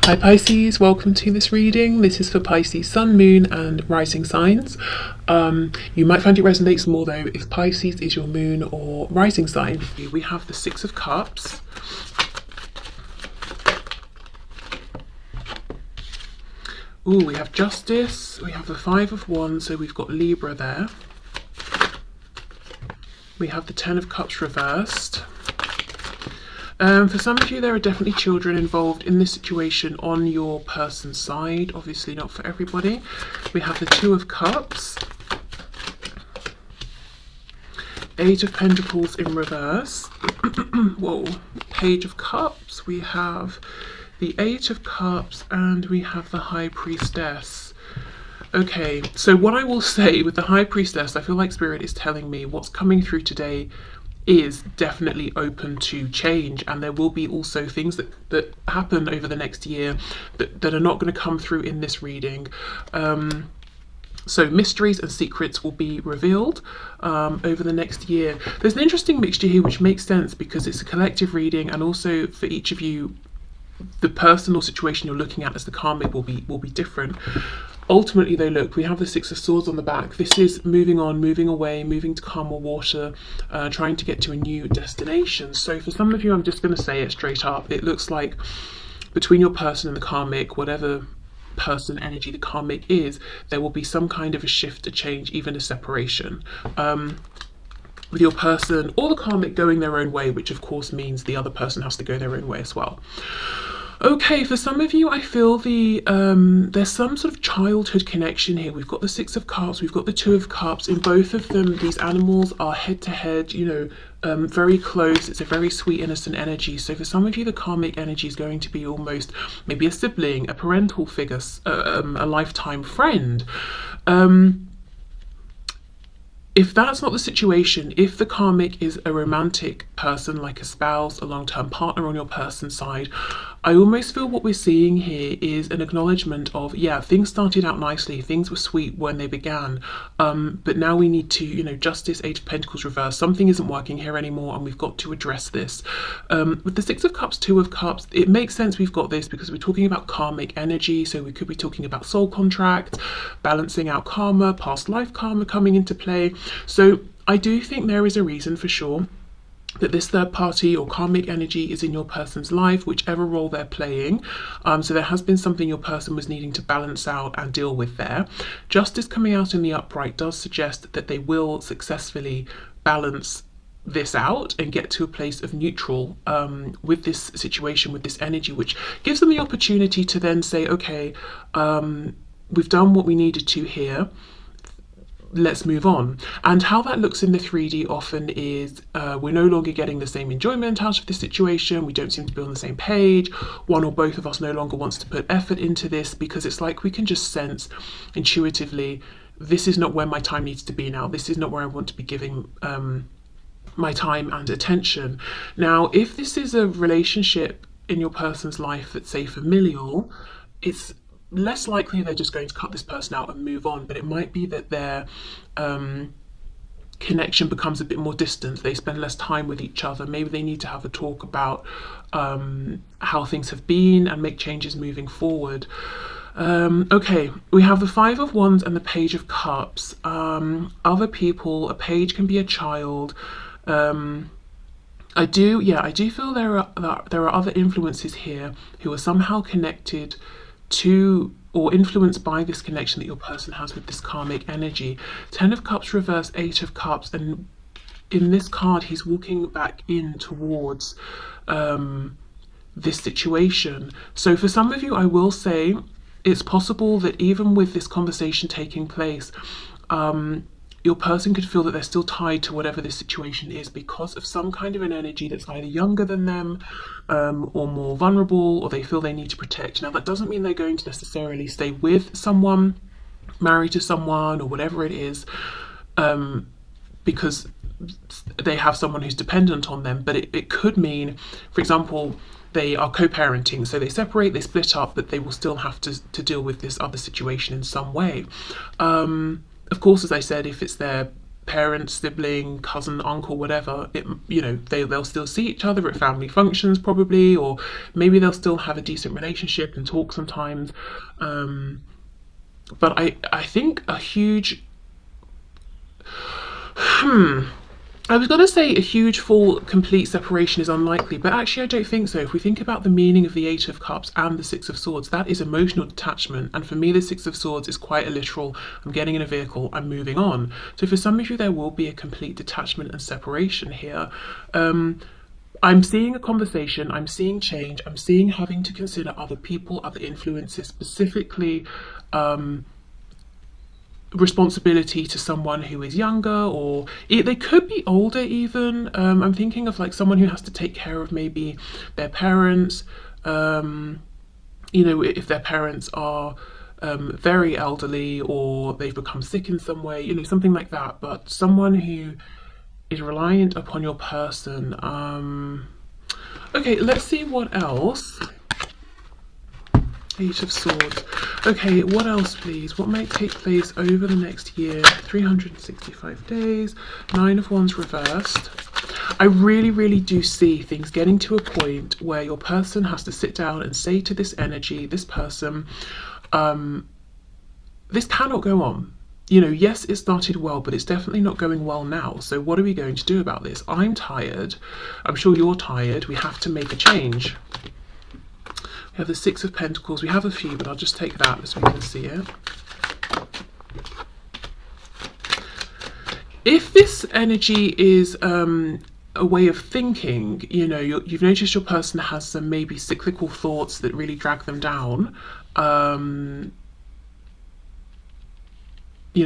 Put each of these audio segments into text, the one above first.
Hi Pisces, welcome to this reading. This is for Pisces Sun, Moon and Rising signs. You might find it resonates more though if Pisces is your moon or rising sign. We have the Six of Cups. Ooh, we have Justice, we have the Five of Wands, so we've got Libra there. We have the Ten of Cups reversed. For some of you, there are definitely children involved in this situation on your person's side. Obviously not for everybody. We have the Two of Cups. Eight of Pentacles in reverse. Whoa. Page of Cups. We have the Eight of Cups and we have the High Priestess. Okay, so what I will say with the High Priestess, I feel like Spirit is telling me what's coming through today is definitely open to change, and there will be also things that happen over the next year that are not going to come through in this reading. So mysteries and secrets will be revealed over the next year. There's an interesting mixture here which makes sense because it's a collective reading, and also for each of you the personal situation you're looking at as the karmic will be different. Ultimately though, look, we have the Six of Swords on the back. This is moving on, moving away, moving to calmer water, trying to get to a new destination. So for some of you, I'm just going to say it straight up. It looks like between your person and the karmic, whatever person energy the karmic is, there will be some kind of a shift, a change, even a separation. With your person or the karmic going their own way, which of course means the other person has to go their own way as well. Okay, for some of you, I feel there's some sort of childhood connection here. We've got the Six of Cups, we've got the Two of Cups. In both of them, these animals are head to head, you know, very close. It's a very sweet, innocent energy. So for some of you, the karmic energy is going to be almost maybe a sibling, a parental figure, a lifetime friend. If that's not the situation, if the karmic is a romantic person, like a spouse, a long-term partner on your person's side, I almost feel what we're seeing here is an acknowledgement of, yeah, things started out nicely, things were sweet when they began, but now we need to, you know, Justice, Eight of Pentacles reverse, something isn't working here anymore and we've got to address this. With the Six of Cups, Two of Cups, it makes sense we've got this because we're talking about karmic energy, so we could be talking about soul contract, balancing out karma, past life karma coming into play. So I do think there is a reason for sure that this third party or karmic energy is in your person's life, whichever role they're playing. So there has been something your person was needing to balance out and deal with there. Justice coming out in the upright does suggest that they will successfully balance this out and get to a place of neutral with this situation, with this energy, which gives them the opportunity to then say, okay, we've done what we needed to here, let's move on. And how that looks in the 3D often is we're no longer getting the same enjoyment out of the situation, we don't seem to be on the same page, one or both of us no longer wants to put effort into this because it's like we can just sense intuitively, this is not where my time needs to be now, this is not where I want to be giving my time and attention. Now, if this is a relationship in your person's life that's, say, familial, it's less likely they're just going to cut this person out and move on, but it might be that their connection becomes a bit more distant, they spend less time with each other, maybe they need to have a talk about how things have been and make changes moving forward. Okay, we have the Five of Wands and the Page of Cups. Other people, a page can be a child. I do feel there are other influences here who are somehow connected to or influenced by this connection that your person has with this karmic energy. Ten of Cups reverse, Eight of Cups, and in this card he's walking back in towards this situation. So for some of you, I will say it's possible that even with this conversation taking place, your person could feel that they're still tied to whatever this situation is because of some kind of an energy that's either younger than them or more vulnerable, or they feel they need to protect. Now, that doesn't mean they're going to necessarily stay with someone, married to someone, or whatever it is, because they have someone who's dependent on them. But it could mean, for example, they are co-parenting, so they separate, they split up, but they will still have to deal with this other situation in some way. Of course, as I said, if it's their parent, sibling, cousin, uncle, whatever, they'll still see each other at family functions probably, or maybe they'll still have a decent relationship and talk sometimes. But I think a huge I was going to say a huge full complete separation is unlikely, but actually I don't think so. If we think about the meaning of the Eight of Cups and the Six of Swords, that is emotional detachment. And for me, the Six of Swords is quite a literal, I'm getting in a vehicle, I'm moving on. So for some of you, there will be a complete detachment and separation here. I'm seeing a conversation, I'm seeing change, I'm seeing having to consider other people, other influences, specifically responsibility to someone who is younger, or they could be older even. I'm thinking of like someone who has to take care of maybe their parents, if their parents are very elderly or they've become sick in some way, something like that. But someone who is reliant upon your person. Okay, let's see what else. Eight of Swords. Okay, what else please? What might take place over the next year? 365 days. Nine of Wands reversed. I really, really do see things getting to a point where your person has to sit down and say to this energy, this person, this cannot go on. Yes, it started well, but it's definitely not going well now. So what are we going to do about this? I'm tired. I'm sure you're tired. We have to make a change. We have the Six of Pentacles. We have a few, but I'll just take that so we can see it. If this energy is a way of thinking, you've noticed your person has some maybe cyclical thoughts that really drag them down.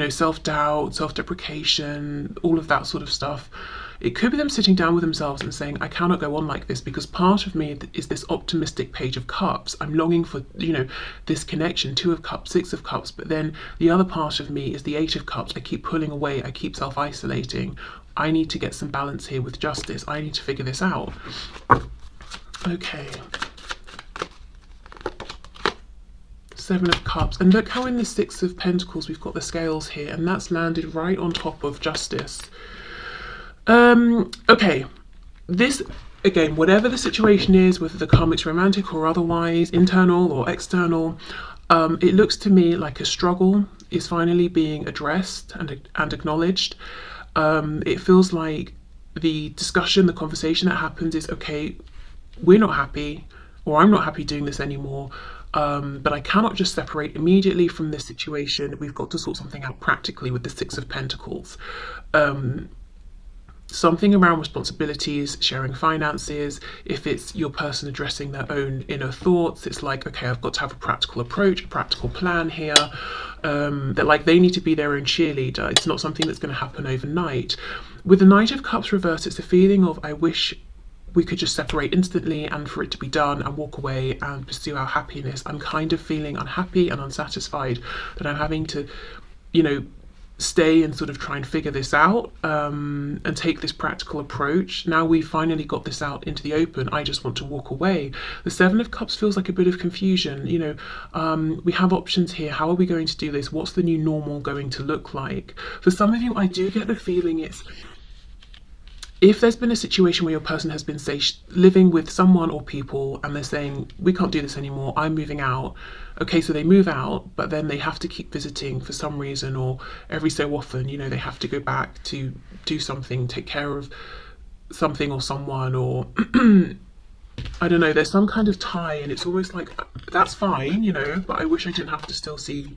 Self-doubt, self-deprecation, all of that sort of stuff. It could be them sitting down with themselves and saying, I cannot go on like this, because part of me is this optimistic Page of Cups. I'm longing for, this connection, Two of Cups, Six of Cups, but then the other part of me is the Eight of Cups. I keep pulling away, I keep self-isolating. I need to get some balance here with justice. I need to figure this out. Okay. Seven of Cups, and look how in the Six of Pentacles we've got the scales here, and that's landed right on top of justice. Okay, this, again, whatever the situation is, whether the karmic's romantic or otherwise, internal or external, it looks to me like a struggle is finally being addressed and acknowledged. It feels like the discussion, the conversation that happens is, okay, we're not happy, or I'm not happy doing this anymore. But I cannot just separate immediately from this situation. We've got to sort something out practically with the Six of Pentacles. Something around responsibilities, sharing finances. If it's your person addressing their own inner thoughts, it's like, okay, I've got to have a practical approach, a practical plan here. That like they need to be their own cheerleader. It's not something that's going to happen overnight. With the Knight of Cups reversed, it's a feeling of, I wish we could just separate instantly and for it to be done and walk away and pursue our happiness. I'm kind of feeling unhappy and unsatisfied that I'm having to, stay and sort of try and figure this out and take this practical approach. Now we've finally got this out into the open, I just want to walk away. The Seven of Cups feels like a bit of confusion. We have options here. How are we going to do this? What's the new normal going to look like? For some of you, I do get the feeling it's, if there's been a situation where your person has been, say, living with someone or people and they're saying, we can't do this anymore, I'm moving out. Okay, so they move out, but then they have to keep visiting for some reason, or every so often, they have to go back to do something, take care of something or someone, or I don't know, there's some kind of tie, and it's almost like, that's fine, but I wish I didn't have to still see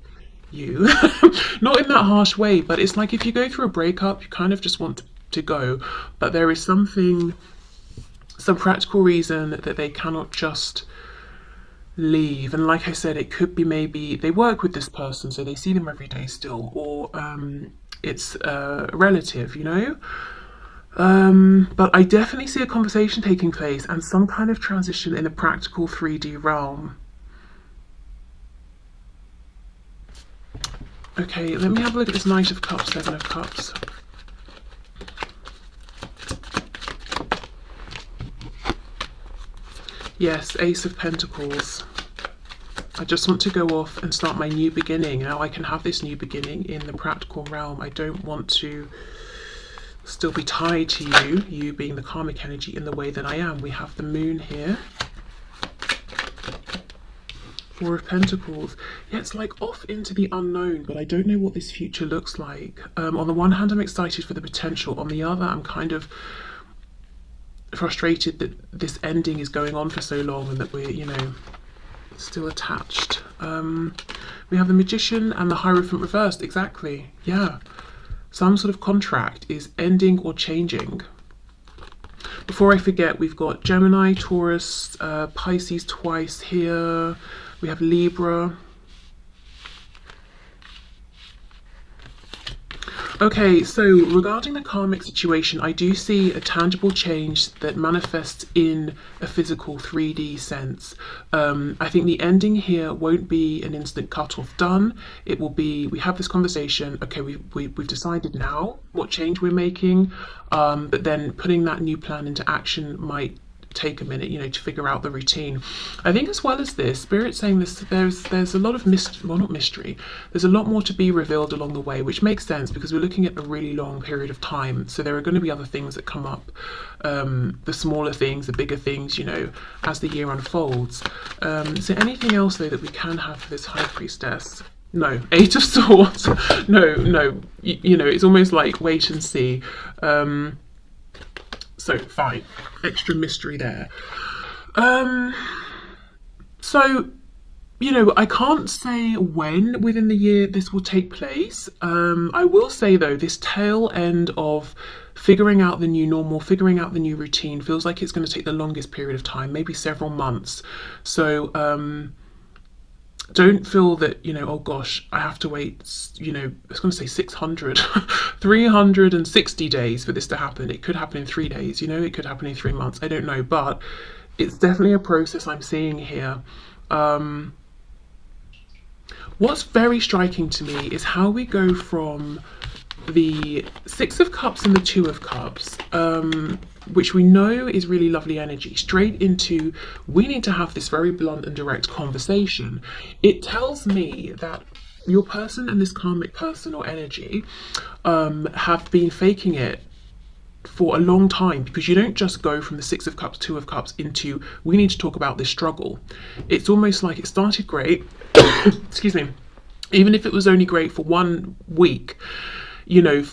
you. Not in that harsh way, but it's like if you go through a breakup, you kind of just want to go, but there is some practical reason that they cannot just leave. And like I said, it could be maybe they work with this person, so they see them every day still, or it's a relative, but I definitely see a conversation taking place and some kind of transition in the practical 3D realm. Okay, let me have a look at this Knight of Cups, Seven of Cups. Yes, Ace of Pentacles. I just want to go off and start my new beginning. Now I can have this new beginning in the practical realm. I don't want to still be tied to you being the karmic energy in the way that I am. We have the moon here. Four of Pentacles. Yeah, it's like off into the unknown, but I don't know what this future looks like. On the one hand, I'm excited for the potential. On the other, I'm kind of frustrated that this ending is going on for so long and that we're, you know, still attached. We have the Magician and the Hierophant reversed. Exactly. Yeah. Some sort of contract is ending or changing. Before I forget, we've got Gemini, Taurus, Pisces twice here. We have Libra. Okay, so regarding the karmic situation, I do see a tangible change that manifests in a physical 3D sense. I think the ending here won't be an instant cut-off done. It will be, we have this conversation, okay, we've decided now what change we're making, but then putting that new plan into action might take a minute, you know, to figure out the routine. I think as well as this, Spirit's saying this, there's a lot of not mystery, there's a lot more to be revealed along the way, which makes sense because we're looking at a really long period of time. So there are going to be other things that come up, the smaller things, the bigger things, you know, as the year unfolds. So anything else though that we can have for this High Priestess? No. Eight of Swords. No, you know, it's almost like wait and see. So fine, extra mystery there. So, you know, I can't say when within the year this will take place. I will say though, this tail end of figuring out the new normal, figuring out the new routine feels like it's going to take the longest period of time, maybe several months. So don't feel that, you know, oh gosh, I have to wait, you know, I was going to say 600, 360 days for this to happen. It could happen in 3 days, you know, it could happen in 3 months. I don't know, but it's definitely a process I'm seeing here. What's very striking to me is how we go from the Six of Cups and the Two of Cups, which we know is really lovely energy, straight into we need to have this very blunt and direct conversation. It tells me that your person and this karmic person or energy have been faking it for a long time, because you don't just go from the Six of Cups, Two of Cups into we need to talk about this struggle. It's almost like it started great, excuse me, even if it was only great for 1 week, you know,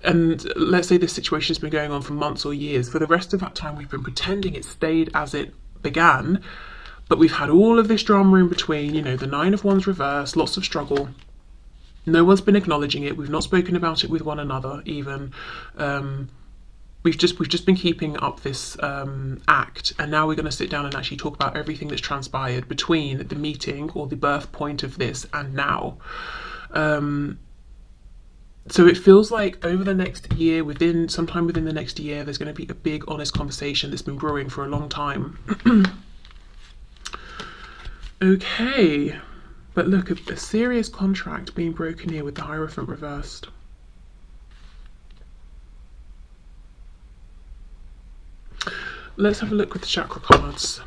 and let's say this situation has been going on for months or years. For the rest of that time, we've been pretending it stayed as it began, but we've had all of this drama in between, you know, the Nine of Wands reversed, lots of struggle. No one's been acknowledging it. We've not spoken about it with one another even. We've just been keeping up this act, and now we're going to sit down and actually talk about everything that's transpired between the meeting or the birth point of this and now. So it feels like over the next year, sometime within the next year, there's going to be a big, honest conversation that's been brewing for a long time. Okay, but look, a serious contract being broken here with the Hierophant reversed. Let's have a look with the chakra cards.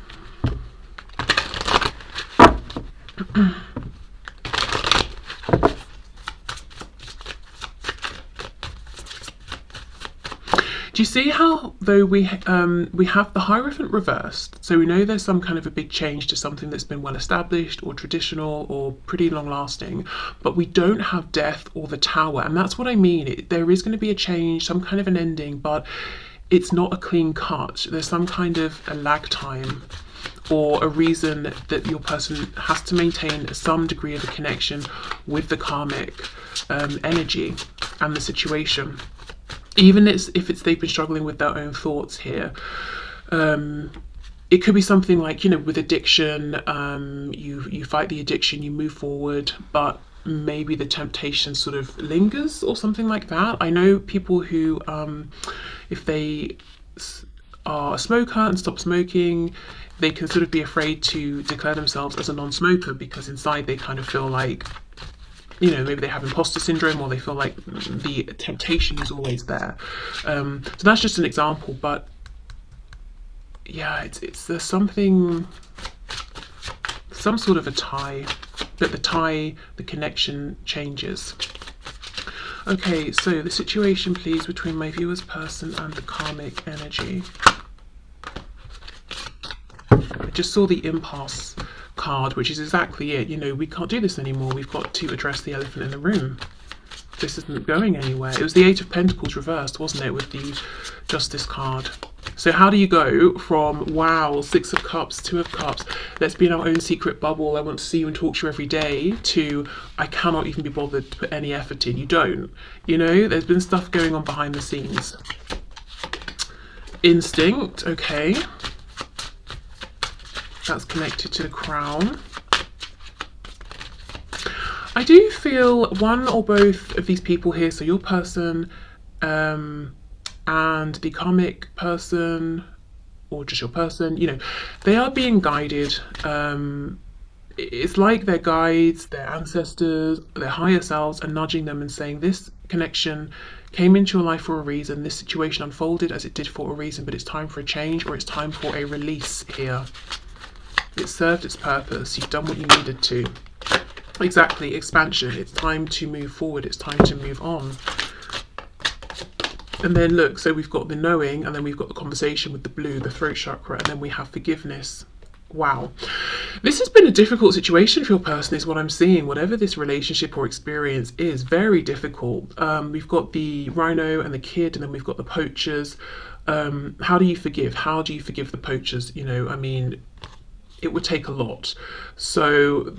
Do you see how, though we have the Hierophant reversed, so we know there's some kind of a big change to something that's been well established or traditional or pretty long lasting, but we don't have Death or the Tower, and that's what I mean. There is going to be a change, some kind of an ending, but it's not a clean cut. There's some kind of a lag time or a reason that your person has to maintain some degree of a connection with the karmic energy and the situation. Even if they've been struggling with their own thoughts here. It could be something like, you know, with addiction, you fight the addiction, you move forward, but maybe the temptation sort of lingers or something like that. I know people who, if they are a smoker and stop smoking, they can sort of be afraid to declare themselves as a non-smoker because inside they kind of feel like, you know, maybe they have imposter syndrome, or they feel like the temptation is always there. So that's just an example, but yeah, there's something, some sort of a tie, but the connection changes. Okay, so the situation, please, between my viewer's person and the karmic energy. I just saw the impasse card, which is exactly it. You know, we can't do this anymore. We've got to address the elephant in the room. This isn't going anywhere. It was the Eight of Pentacles reversed, wasn't it, with the Justice card. So how do you go from, wow, Six of Cups, Two of Cups, let's be in our own secret bubble, I want to see you and talk to you every day, to I cannot even be bothered to put any effort in? You don't. You know, there's been stuff going on behind the scenes. Instinct, okay. That's connected to the Crown. I do feel one or both of these people here, so your person and the karmic person, or just your person, you know, they are being guided. It's like their guides, their ancestors, their higher selves are nudging them and saying, this connection came into your life for a reason, this situation unfolded as it did for a reason, but it's time for a change, or it's time for a release here. It served its purpose, you've done what you needed to. Exactly, expansion. It's time to move forward. It's time to move on. And then look, so we've got the knowing, and then we've got the conversation with the blue, the throat chakra, and then we have forgiveness. Wow. This has been a difficult situation for your person, is what I'm seeing. Whatever this relationship or experience is, very difficult. We've got the rhino and the kid, and then we've got the poachers. How do you forgive? How do you forgive the poachers? You know, I mean, it would take a lot. So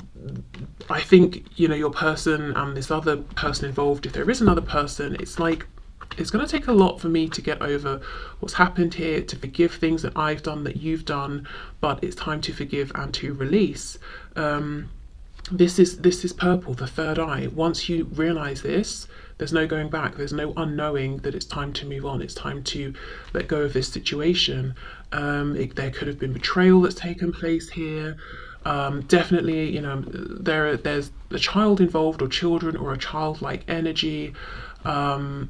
I think, you know, your person and this other person involved, if there is another person, it's like, it's going to take a lot for me to get over what's happened here, to forgive things that I've done, that you've done, but it's time to forgive and to release. This is purple, the third eye. Once you realize this, there's no going back. There's no unknowing that it's time to move on. It's time to let go of this situation. There could have been betrayal that's taken place here. Definitely, you know, there's a child involved, or children, or a childlike energy. And,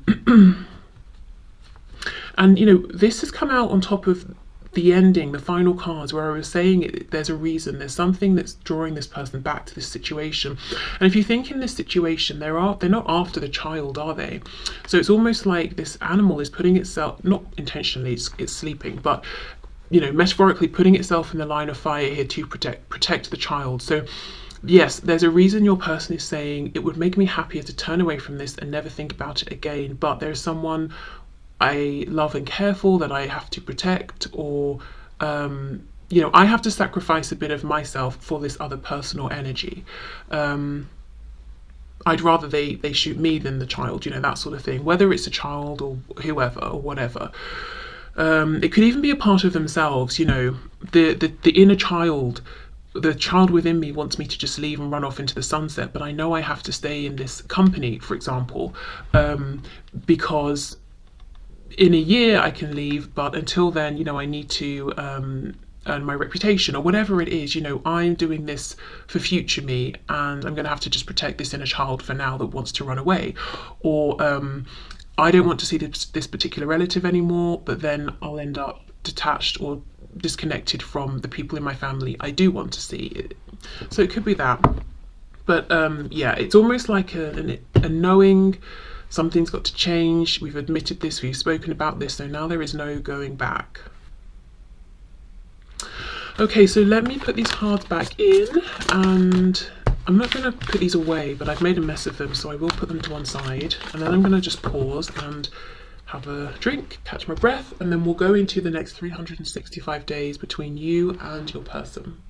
you know, this has come out on top of the ending, the final cards, where I was saying there's a reason, there's something that's drawing this person back to this situation. And if you think in this situation, they're not after the child, are they? So it's almost like this animal is putting itself, not intentionally, it's sleeping, but, you know, metaphorically putting itself in the line of fire here to protect the child. So yes, there's a reason your person is saying, it would make me happier to turn away from this and never think about it again, but there's someone I love and care for that I have to protect, or you know, I have to sacrifice a bit of myself for this other person or energy. I'd rather they shoot me than the child, you know, that sort of thing, whether it's a child or whoever or whatever. It could even be a part of themselves, you know, the inner child. The child within me wants me to just leave and run off into the sunset, but I know I have to stay in this company, for example, because in a year I can leave, but until then, you know, I need to earn my reputation, or whatever it is. You know, I'm doing this for future me, and I'm going to have to just protect this inner child for now that wants to run away. Or I don't want to see this particular relative anymore, but then I'll end up detached or disconnected from the people in my family I do want to see. So it could be that. But yeah, it's almost like a knowing something's got to change. We've admitted this, we've spoken about this, so now there is no going back. Okay, so let me put these cards back in, and I'm not going to put these away, but I've made a mess of them, so I will put them to one side, and then I'm going to just pause and have a drink, catch my breath, and then we'll go into the next 365 days between you and your person.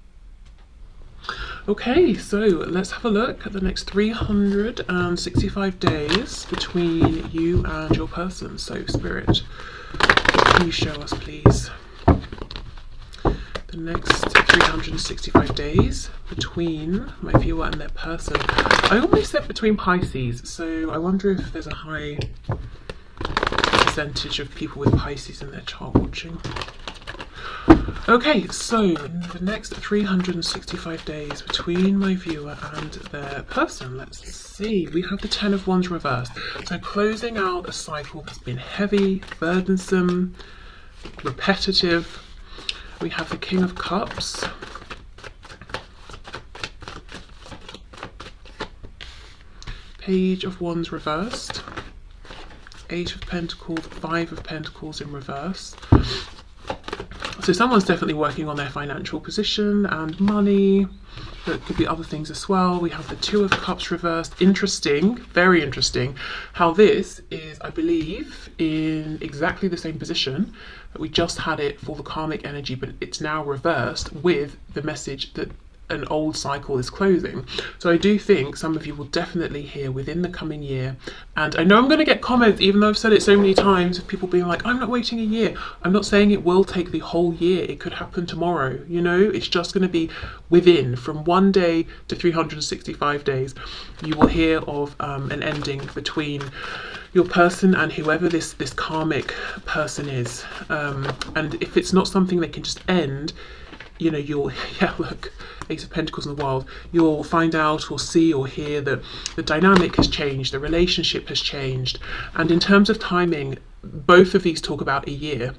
Okay, so let's have a look at the next 365 days between you and your person. So, Spirit, what can you show us, please? The next 365 days between my viewer and their person. I almost said between Pisces, so I wonder if there's a high percentage of people with Pisces in their chart watching. Okay, so the next 365 days between my viewer and their person. Let's see. We have the Ten of Wands reversed. So closing out a cycle that's been heavy, burdensome, repetitive. We have the King of Cups. Page of Wands reversed. Eight of Pentacles, Five of Pentacles in reverse. So someone's definitely working on their financial position and money. But it could be other things as well. We have the Two of Cups reversed. Interesting, very interesting, how this is, I believe, in exactly the same position, but we just had it for the karmic energy, but it's now reversed with the message that an old cycle is closing. So I do think some of you will definitely hear within the coming year, and I know I'm going to get comments, even though I've said it so many times, of people being like, I'm not waiting a year. I'm not saying it will take the whole year. It could happen tomorrow, you know. It's just going to be within, from 1 day to 365 days, you will hear of an ending between your person and whoever this karmic person is. And if it's not something that can just end, you know, you'll, yeah, look, Ace of Pentacles in the World, you'll find out or see or hear that the dynamic has changed, the relationship has changed. And in terms of timing, both of these talk about a year.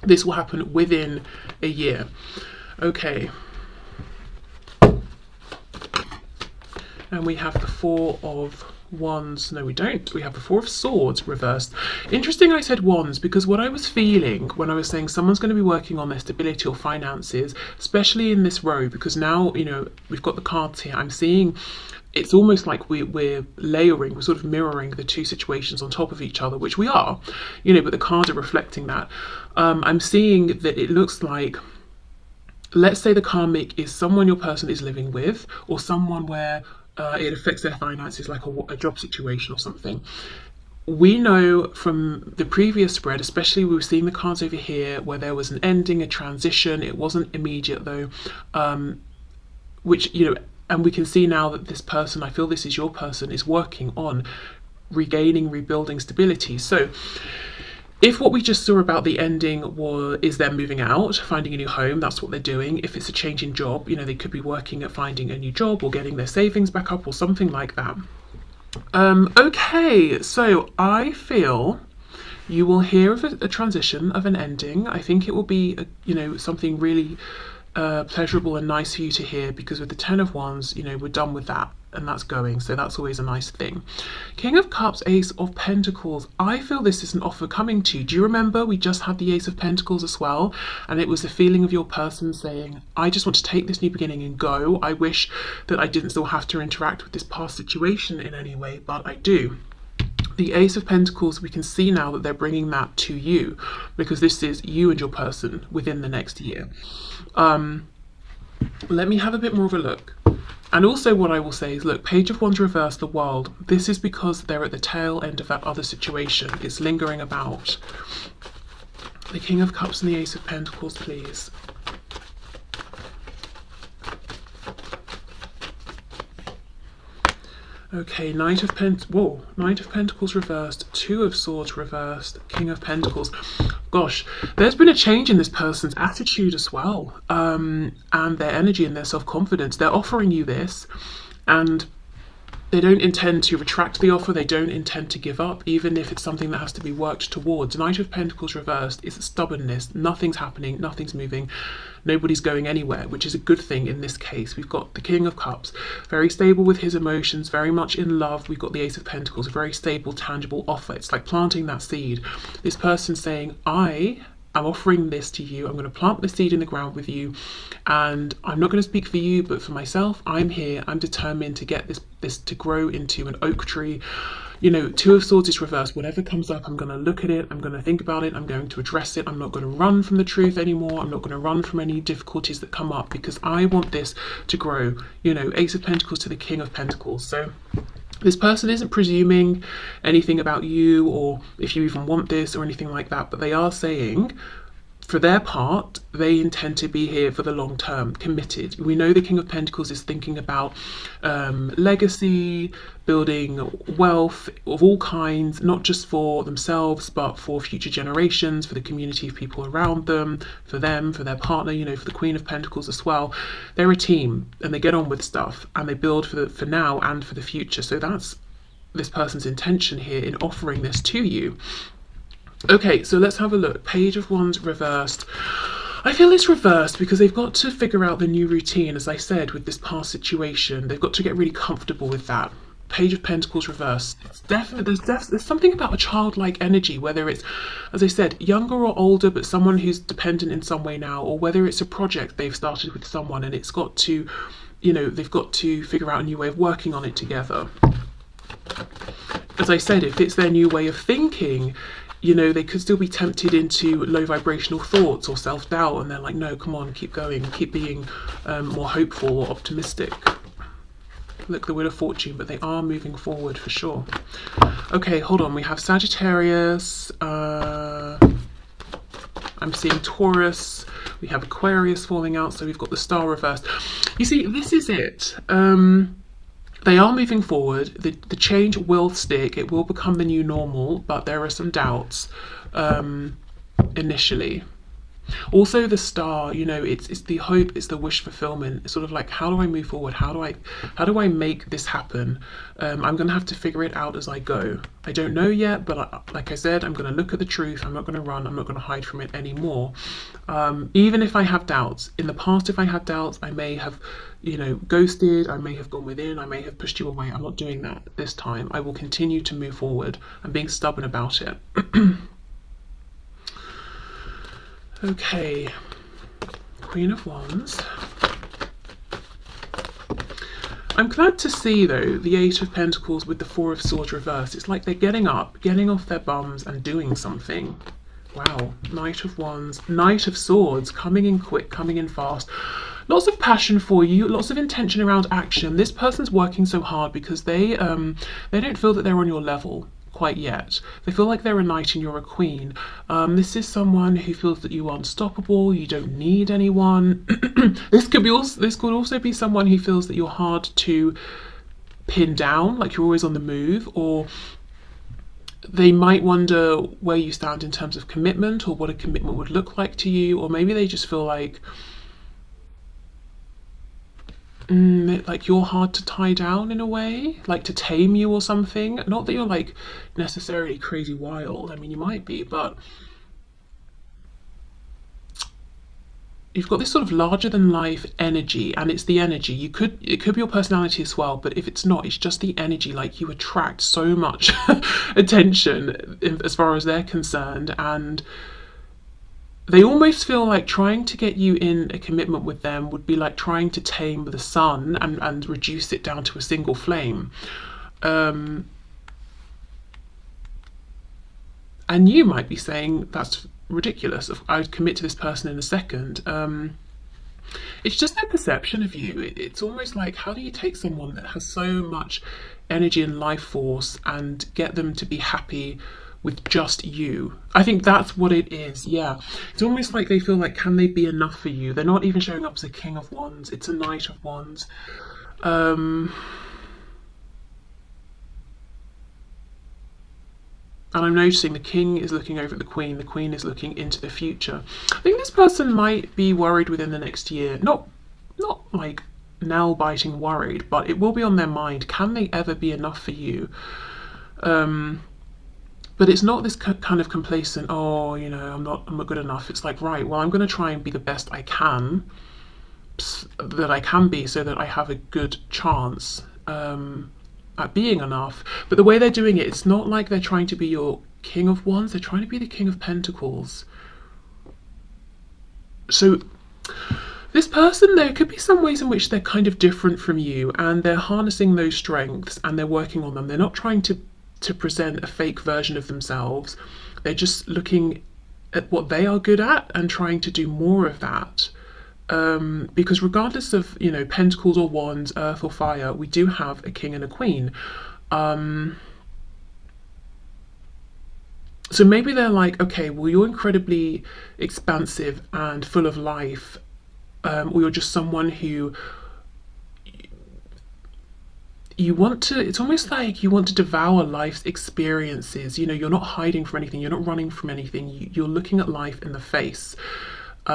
This will happen within a year. Okay. And we have the Four of Wands. No, we don't. We have the Four of Swords reversed. Interesting I said wands, because what I was feeling when I was saying someone's going to be working on their stability or finances, especially in this row, because now, you know, we've got the cards here, I'm seeing it's almost like we're layering, we're sort of mirroring the two situations on top of each other, which we are, you know, but the cards are reflecting that. I'm seeing that it looks like, let's say the karmic is someone your person is living with, or someone where it affects their finances, like a job situation or something. We know from the previous spread, especially we were seeing the cards over here where there was an ending, a transition. It wasn't immediate though, which, you know, and we can see now that this person, I feel this is your person, is working on regaining, rebuilding stability. So if what we just saw about the ending is them moving out, finding a new home, that's what they're doing. If it's a change in job, you know, they could be working at finding a new job or getting their savings back up or something like that. Okay, so I feel you will hear of a transition, of an ending. I think it will be, you know, something really pleasurable and nice for you to hear, because with the Ten of Wands, you know, we're done with that and that's going, so that's always a nice thing. King of Cups, Ace of Pentacles. I feel this is an offer coming to you. Do you remember we just had the Ace of Pentacles as well, and it was the feeling of your person saying, I just want to take this new beginning and go. I wish that I didn't still have to interact with this past situation in any way, but I do. The Ace of Pentacles, we can see now that they're bringing that to you, because this is you and your person within the next year. Let me have a bit more of a look. And also what I will say is, look, Page of Wands reversed, the World. This is because they're at the tail end of that other situation. It's lingering about. The King of Cups and the Ace of Pentacles, please. Okay, Knight of Pentacles reversed, Two of Swords reversed, King of Pentacles. Gosh, there's been a change in this person's attitude as well, and their energy and their self-confidence. They're offering you this, and they don't intend to retract the offer. They don't intend to give up, even if it's something that has to be worked towards. Knight of Pentacles reversed is stubbornness. Nothing's happening, nothing's moving, nobody's going anywhere, which is a good thing in this case. We've got the King of Cups, very stable with his emotions, very much in love. We've got the Ace of Pentacles, a very stable, tangible offer. It's like planting that seed. This person saying, I'm offering this to you. I'm going to plant the seed in the ground with you, and I'm not going to speak for you, but for myself, I'm here. I'm determined to get this to grow into an oak tree. You know, Two of Swords is reversed. Whatever comes up, I'm going to look at it. I'm going to think about it. I'm going to address it. I'm not going to run from the truth anymore. I'm not going to run from any difficulties that come up, because I want this to grow. You know, Ace of Pentacles to the King of Pentacles. So this person isn't presuming anything about you, or if you even want this or anything like that, but they are saying, for their part, they intend to be here for the long term, committed. We know the King of Pentacles is thinking about legacy, building wealth of all kinds, not just for themselves, but for future generations, for the community of people around them, for their partner, you know, for the Queen of Pentacles as well. They're a team, and they get on with stuff, and they build for now and for the future. So that's this person's intention here in offering this to you. Okay, so let's have a look. Page of Wands reversed. I feel it's reversed because they've got to figure out the new routine, as I said, with this past situation. They've got to get really comfortable with that. Page of Pentacles reverse. It's definitely there's something about a childlike energy, whether it's, as I said, younger or older, but someone who's dependent in some way now, or whether it's a project they've started with someone and it's got to, they've got to figure out a new way of working on it together. As I said, if it's their new way of thinking, they could still be tempted into low vibrational thoughts or self-doubt, and they're like, no, come on, keep going, keep being more hopeful or optimistic. Look, the Wheel of Fortune, but they are moving forward for sure. Okay, hold on. We have Sagittarius. I'm seeing Taurus. We have Aquarius falling out, so we've got the Star reversed. You see, this is it. They are moving forward. The change will stick. It will become the new normal, but there are some doubts initially. Also, the Star, it's the hope, it's the wish fulfillment. It's sort of like, how do I move forward? How do I make this happen? I'm going to have to figure it out as I go. I don't know yet, but like I said, I'm going to look at the truth. I'm not going to run. I'm not going to hide from it anymore. Even if I have doubts. In the past, if I had doubts, I may have, ghosted. I may have gone within. I may have pushed you away. I'm not doing that this time. I will continue to move forward. I'm being stubborn about it. Okay, Queen of Wands. I'm glad to see, though, the Eight of Pentacles with the Four of Swords reversed. It's like they're getting up, getting off their bums and doing something. Wow, Knight of Wands, Knight of Swords, coming in quick, coming in fast. Lots of passion for you, lots of intention around action. This person's working so hard because they don't feel that they're on your level quite yet. They feel like they're a knight and you're a queen. This is someone who feels that you are unstoppable, you don't need anyone. This could also be someone who feels that you're hard to pin down, like you're always on the move, or they might wonder where you stand in terms of commitment or what a commitment would look like to you, or maybe they just feel like you're hard to tie down in a way, like to tame you or something. Not that you're like necessarily crazy wild. I mean, you might be, but you've got this sort of larger than life energy, and it's the energy. It could be your personality as well, but if it's not, it's just the energy. Like, you attract so much attention as far as they're concerned, and they almost feel like trying to get you in a commitment with them would be like trying to tame the sun and reduce it down to a single flame. And you might be saying, that's ridiculous. I'd commit to this person in a second. It's just their perception of you. It's almost like, how do you take someone that has so much energy and life force and get them to be happy with just you? I think that's what it is. Yeah, it's almost like they feel like, can they be enough for you? They're not even showing up as a King of Wands, it's a Knight of Wands. And I'm noticing the King is looking over at the Queen is looking into the future. I think this person might be worried within the next year, not like nail biting worried, but it will be on their mind. Can they ever be enough for you? But it's not this kind of complacent, oh, I'm not good enough. It's like, right, well, I'm going to try and be the best I can, that I can be, so that I have a good chance at being enough. But the way they're doing it, it's not like they're trying to be your King of Wands. They're trying to be the King of Pentacles. So this person, there could be some ways in which they're kind of different from you, and they're harnessing those strengths and they're working on them. They're not trying to present a fake version of themselves. They're just looking at what they are good at and trying to do more of that. Because regardless of, pentacles or wands, earth or fire, we do have a king and a queen. So maybe they're like, okay, well, you're incredibly expansive and full of life, or you're just someone who it's almost like you want to devour life's experiences. You're not hiding from anything, you're not running from anything, you're looking at life in the face. They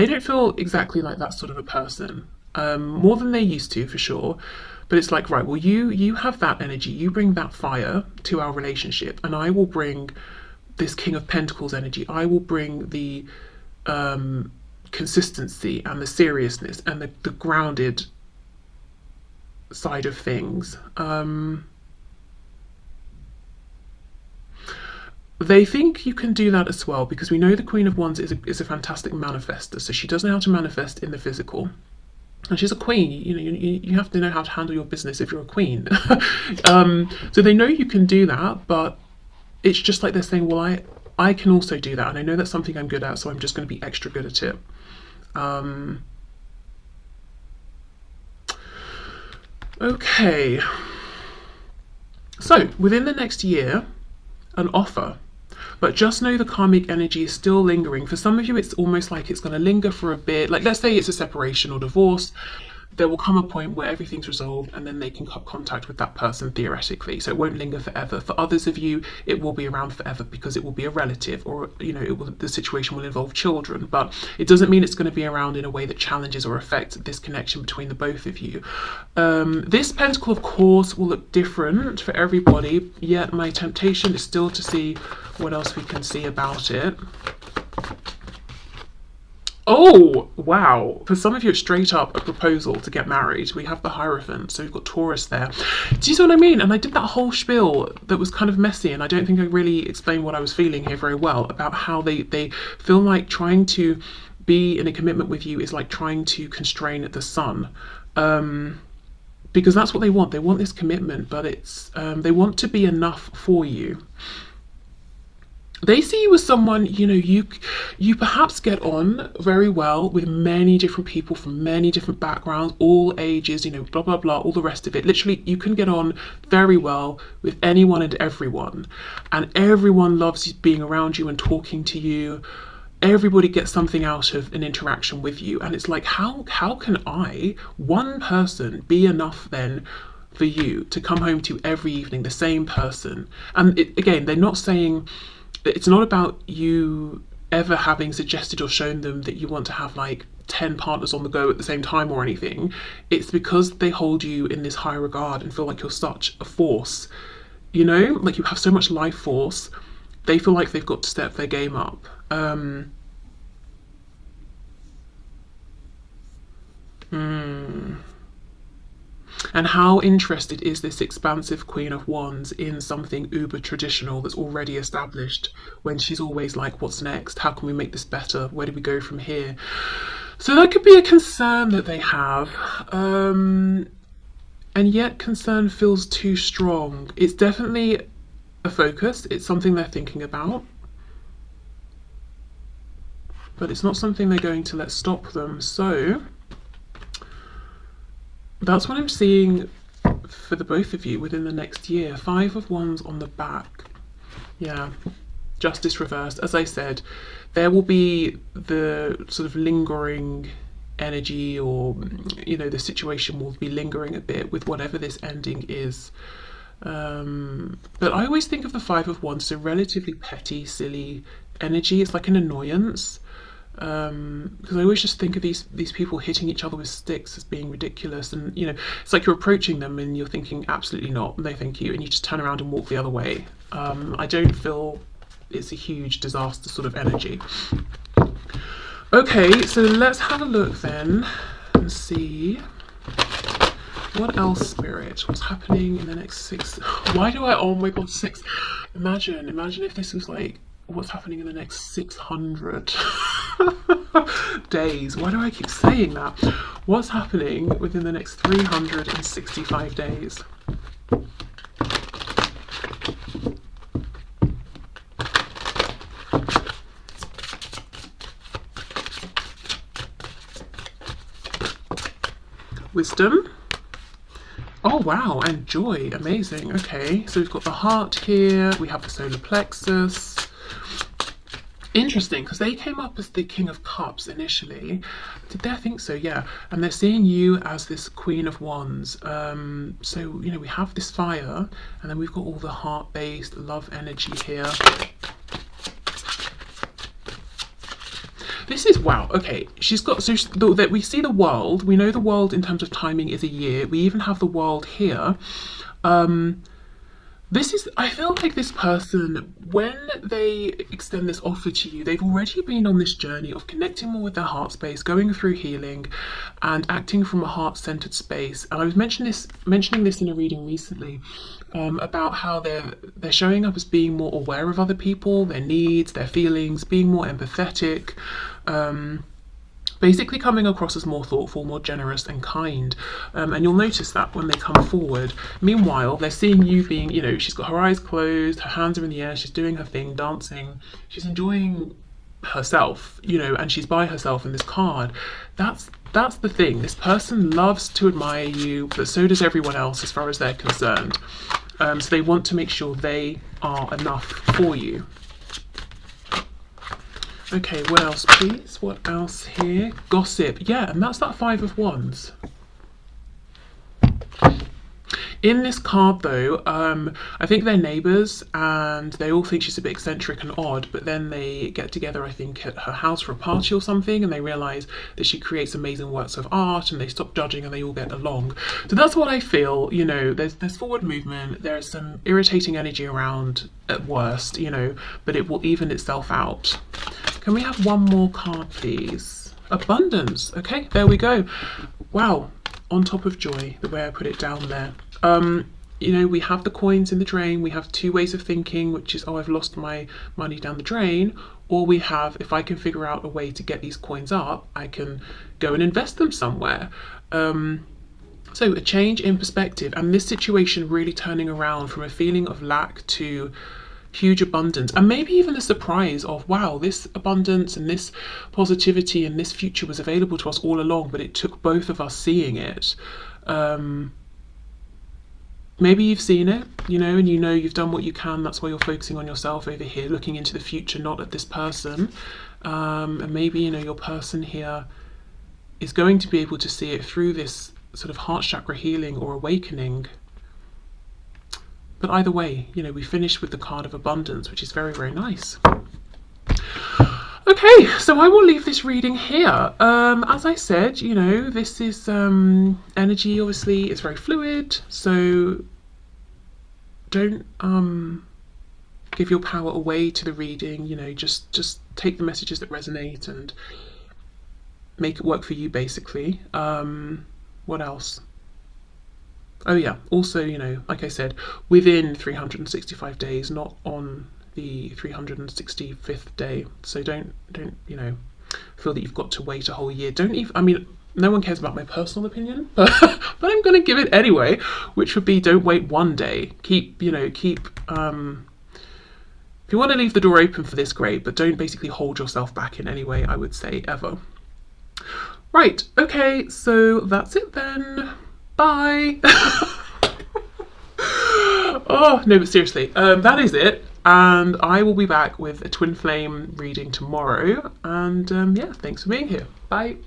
don't feel exactly like that sort of a person, more than they used to, for sure. But it's like, right, well, you have that energy, you bring that fire to our relationship, and I will bring this King of Pentacles energy. I will bring the consistency and the seriousness and the grounded side of things. They think you can do that as well because we know the Queen of Wands is a fantastic manifester. So she does know how to manifest in the physical. And she's a queen. You have to know how to handle your business if you're a queen. So they know you can do that, but it's just like they're saying, well, I can also do that, and I know that's something I'm good at, so I'm just going to be extra good at it. Okay. So within the next year, an offer. But just know the karmic energy is still lingering. For some of you, it's almost like it's going to linger for a bit. Like, let's say it's a separation or divorce. There will come a point where everything's resolved and then they can cut contact with that person theoretically. So it won't linger forever. For others of you, it will be around forever because it will be a relative, or the situation will involve children. But it doesn't mean it's going to be around in a way that challenges or affects this connection between the both of you. This pentacle, of course, will look different for everybody, yet my temptation is still to see what else we can see about it. Oh, wow. For some of you, it's straight up a proposal to get married. We have the Hierophant, so we've got Taurus there. Do you see what I mean? And I did that whole spiel that was kind of messy, and I don't think I really explained what I was feeling here very well, about how they feel like trying to be in a commitment with you is like trying to constrain the sun. Because that's what they want. They want this commitment, but it's they want to be enough for you. They see you as someone, you perhaps get on very well with many different people from many different backgrounds, all ages, blah, blah, blah, all the rest of it. Literally, you can get on very well with anyone and everyone. And everyone loves being around you and talking to you. Everybody gets something out of an interaction with you. And it's like, how can one person, be enough then for you to come home to every evening, the same person? And again, they're not saying... It's not about you ever having suggested or shown them that you want to have like 10 partners on the go at the same time or anything. It's because they hold you in this high regard and feel like you're such a force, like you have so much life force. They feel like they've got to step their game up. And how interested is this expansive Queen of Wands in something uber traditional that's already established, when she's always like, what's next? How can we make this better? Where do we go from here? So that could be a concern that they have. And yet concern feels too strong. It's definitely a focus. It's something they're thinking about. But it's not something they're going to let stop them. So... that's what I'm seeing for the both of you within the next year. 5 of Wands on the back. Yeah. Justice reversed. As I said, there will be the sort of lingering energy, or, the situation will be lingering a bit with whatever this ending is. But I always think of the 5 of Wands, so relatively petty, silly energy. It's like an annoyance. Because I always just think of these people hitting each other with sticks as being ridiculous, and it's like you're approaching them and you're thinking absolutely not, no thank you, and you just turn around and walk the other way. I don't feel it's a huge disaster sort of energy. Okay, so let's have a look then and see what else, Spirit, what's happening in the next 6. Why do I, oh my god, 6, imagine if this was like what's happening in the next 600 days. Why do I keep saying that? What's happening within the next 365 days? Wisdom. Oh wow, and joy. Amazing. Okay, so we've got the heart here, we have the solar plexus. Interesting, because they came up as the King of Cups initially. Did they? I think so, yeah. And they're seeing you as this Queen of Wands. So, we have this fire, and then we've got all the heart-based love energy here. This is, wow, okay. She's got, so that we see the world. We know the world in terms of timing is a year. We even have the world here. I feel like this person, when they extend this offer to you, they've already been on this journey of connecting more with their heart space, going through healing and acting from a heart-centered space. And I was mentioning this in a reading recently, about how they're showing up as being more aware of other people, their needs, their feelings, being more empathetic, basically coming across as more thoughtful, more generous and kind. And you'll notice that when they come forward. Meanwhile, they're seeing you being, she's got her eyes closed, her hands are in the air, she's doing her thing, dancing, she's enjoying herself, and she's by herself in this card. That's the thing. This person loves to admire you, but so does everyone else as far as they're concerned. So they want to make sure they are enough for you. Okay, what else, please? What else here? Gossip. Yeah, and that's that Five of Wands. In this card, though, I think they're neighbours and they all think she's a bit eccentric and odd, but then they get together, I think, at her house for a party or something, and they realise that she creates amazing works of art and they stop judging and they all get along. So that's what I feel, there's forward movement, there's some irritating energy around at worst, but it will even itself out. Can we have one more card, please? Abundance. Okay, there we go. Wow. On top of joy, the way I put it down there. We have the coins in the drain. We have two ways of thinking, which is, oh, I've lost my money down the drain. Or we have, if I can figure out a way to get these coins up, I can go and invest them somewhere. So a change in perspective, and this situation really turning around from a feeling of lack to huge abundance, and maybe even the surprise of, wow, this abundance and this positivity and this future was available to us all along, but it took both of us seeing it. Maybe you've seen it, and you've done what you can. That's why you're focusing on yourself over here, looking into the future, not at this person. And maybe, your person here is going to be able to see it through this sort of heart chakra healing or awakening. But either way, we finished with the card of abundance, which is very, very nice. Okay, so I will leave this reading here. As I said, this is energy, obviously, it's very fluid, so don't give your power away to the reading, just take the messages that resonate and make it work for you, basically. What else? Oh yeah, also, like I said, within 365 days, not on the 365th day. So don't feel that you've got to wait a whole year. No one cares about my personal opinion, but I'm going to give it anyway, which would be, don't wait one day. Keep if you want to leave the door open for this, great, but don't basically hold yourself back in any way, I would say, ever. Right, okay, so that's it then. Bye. Oh, no, but seriously, that is it. And I will be back with a twin flame reading tomorrow. And yeah, thanks for being here. Bye.